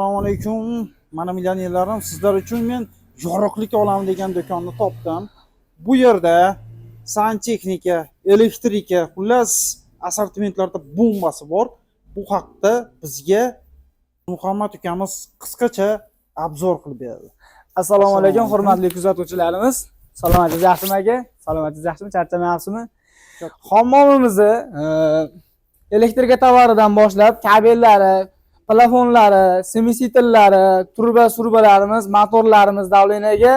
Assalomu alaykum. Mana millionerlarim, sizlar uchun men yorug'lik olami degan do'konni topdim. Bu yerda santexnika, elektrika, xullas assortimentlarda bombasi bor. Bu haqda bizga Muhammad ukamiz qisqacha obzor qilib berdi. Assalomu alaykum hurmatli kuzatuvchilarimiz. Salomatingiz yaxshimi aka? Salomatingiz yaxshimi? Charchamayapsizmi? Hammomimizni elektrika tovaridan boshlab kabellari, plafonlari, semisitlari, turba-surbalarimiz, motorlarimiz davleniga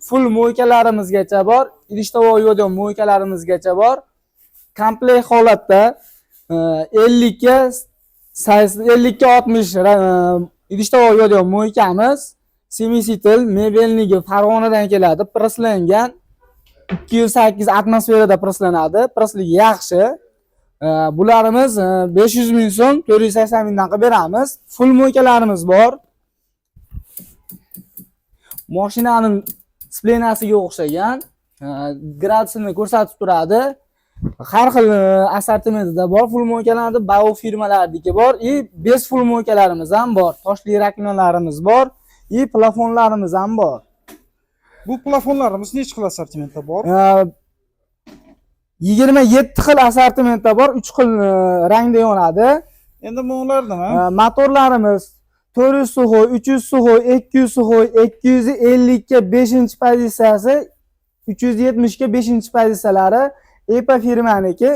full mo'ykalarimizgacha bor. Idish-tovoq yuvadigan mo'ykalarimizgacha bor. Komplekt holatda 50 ga 60 idish-tovoq yuvadigan mo'ykamiz. Semisitil mebelnigi Farg'onadan keladi, preslangan. 208 atmosferada preslanadi. Presligi yaxshi. Bularimiz 500 ming so'm, 480 mingdan qilib beramiz. Full mo'ykalarimiz bor. Mashinaning splenasiga o'xshagan, gradusini ko'rsatib turadi. Har xil assortimentida bor. Full mo'ykalarida Bau firmalardagi bor. Bez full mo'ykalarimiz ham bor. Toshli rakinalarimiz bor. Plafonlarimiz ham bor. Bu plafonlarimiz necha xil assortimentda bor? 27 xil assortimentda bor, 3 xil rangda yonadi. Endi bular nima? Motorlarimiz 400 suxoy, 300 suxoy, 200 suxoy, 250 ga 5-pozitsiyasi, 370 ga 5-pozitsiyalari EPA firmaniki.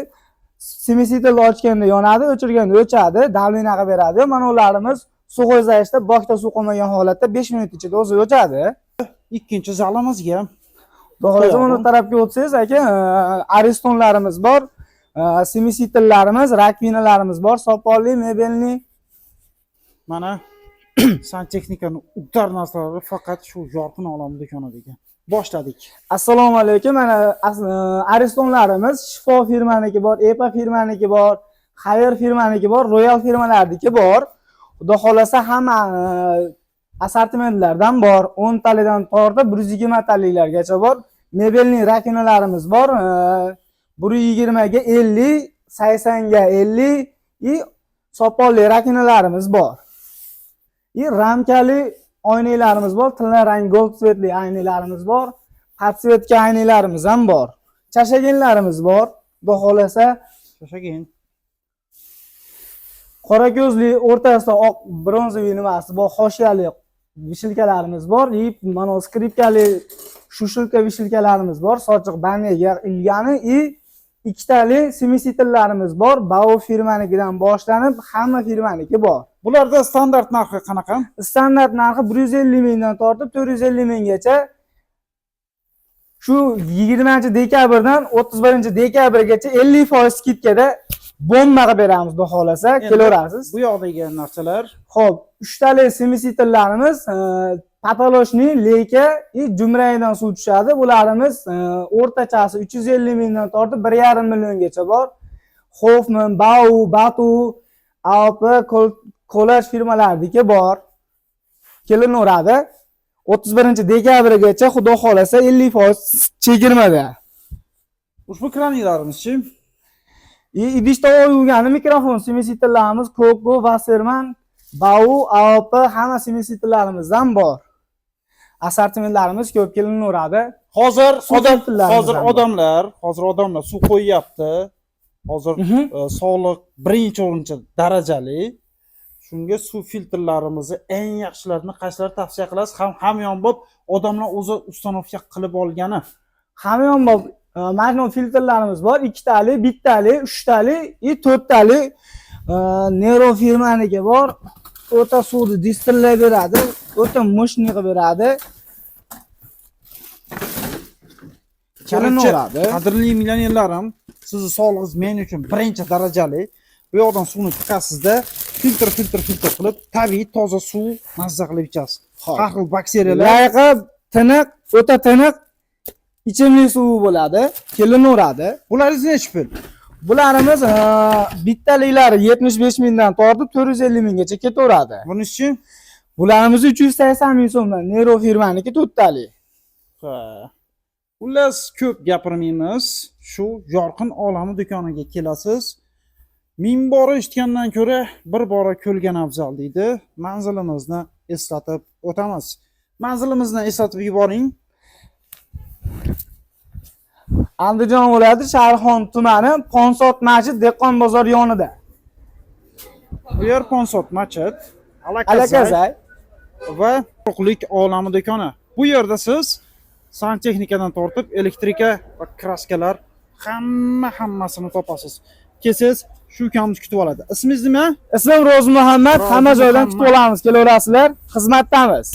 Semisitel ochganda yonadi, o'chirganda o'chadi, davleniya qilib beradi. Mana ularimiz suxoy zayishda bokda suv qolmagan holatda 5 minut ichida o'zi o'chadi. Ikkinchi zalimizga Xo'jayin, bu tarafga o'tsangiz aka, aristonlarimiz bor, semisitillarimiz, rakvinalarimiz bor, sopolli, mebelli. Mana santexnikaning uqtar narsalari faqat shu yorqin olami do'konida. Boshladik. Assalomu alaykum. Mana aristonlarimiz Shifo firmaniki bor, EPA firmaniki bor, Xayr firmaniki bor, Royal firmalardagi bor. Xudo xolasa hamma assortimentlardan bor. 10 talidan tortib 120 talilargacha bor. Mebelning rakinalarimiz bor. 120 ga 50, 80 ga 50 sopolli rakinalarimiz bor. Ramkali oynalarimiz bor. Tilla rang gold svetli oynalarimiz bor. Podsvetka oynalarimiz ham bor. Chashaginlarimiz bor. Xudo xolasa chashagin. Qora ko'zli o'rtasida oq bronzoviy nimasi bor, hoshiyali vishilkalarimiz bor. Mana skripkali shushilka vishilkalarimiz bor. Sochiq banyaga ilgani ikkitali semisitillarimiz bor. Bau firmanikidan boshlanib hamma firmaniki bor. Bularda standart narxi qanaqa? Standart narxi 150 mingdan tortib 450 minggacha. Shu 20-dekabrdan 31-dekabrgacha 50% skidkada bomba qilib beramiz, xudo xolasa, kelaverasiz. Bu yoqdagi narsalar. Xo'p, 3 tali semisitillarimiz patoloshni leka jumrayidan suv tushadi. Bularimiz o'rtachasi 350 mingdan tortib 1,5 milliongacha bor. Hoffman, Bau, Batu, AOP, Kolaj firmalaridagi bor. Kelinaveradi. 31-dekabrgacha xudo xolasa 50% chegirmada. Ushbu kranilarimiz-chi? Idish-tovoq yuvgani mikrofon semisitillarimiz Koko, Wasserman, Bau, AOP hamma semisitillarimiz bor. Assortimentlarimiz ko'p kelinaveradi. Hozir odamlar suv qo'yyapti. Hozir sog'liq birinchi o'rinda darajali. Shunga suv filtrlarimizni eng yaxshilarini qaysilari tavsiya qilasiz? Hamyonbop odamlar o'zi ustanovka qilib olgani. Hamyonbop magnum filtrlarimiz bor. 2 tali, 1 tali, 3 tali, 4 tali Nero firmaniki bor. O'ta suvni distillab beradi, o'ta mo'shni qilib beradi. Kelinaveradi. Qadrli millionerlarim, sizning sog'lig'ingiz men uchun birinchi darajali. Bu yoqdan suvni chiqasizda, filtr qilib, tabiiy toza suv mazza qilib ichasiz. Har xil bakteriyalar, layiqi tiniq, o'ta tiniq ichimlik suvi bo'ladi. Kelinaveradi. Bularingiz necha pul? Bularimiz bittaliklari 75 mingdan tortib 450 minggacha ketaveradi. Bunisi-chi? Bularimiz 380 ming so'mdan Nero firmaniki 4 tali. Ha. Xullas ko'p gapirmaymiz. Shu yorqin olami do'koniga kelasiz. 1000 bora eshitgandan ko'ra bir bora ko'rgan afzal deydi. Manzilimizni eslatib o'tamiz. Manzilimizni eslatib yuboring. Andijon viloyati Sharxon tumani Ponsod masjid dehqon bozor yonida. Bu yer Ponsod masjid, Alakazay. va quruqlik olami do'koni. Bu yerda siz santexnikadan tortib elektrika va kraskalar hammasini topasiz. Kelsangiz shu ukamiz kutib oladi. Ismingiz nima? Ismim Ro'zi Muhammad. Ro'zi Hamma joydan Muhammad. kutib olamiz. Kelaverasizlar. Xizmatdamiz.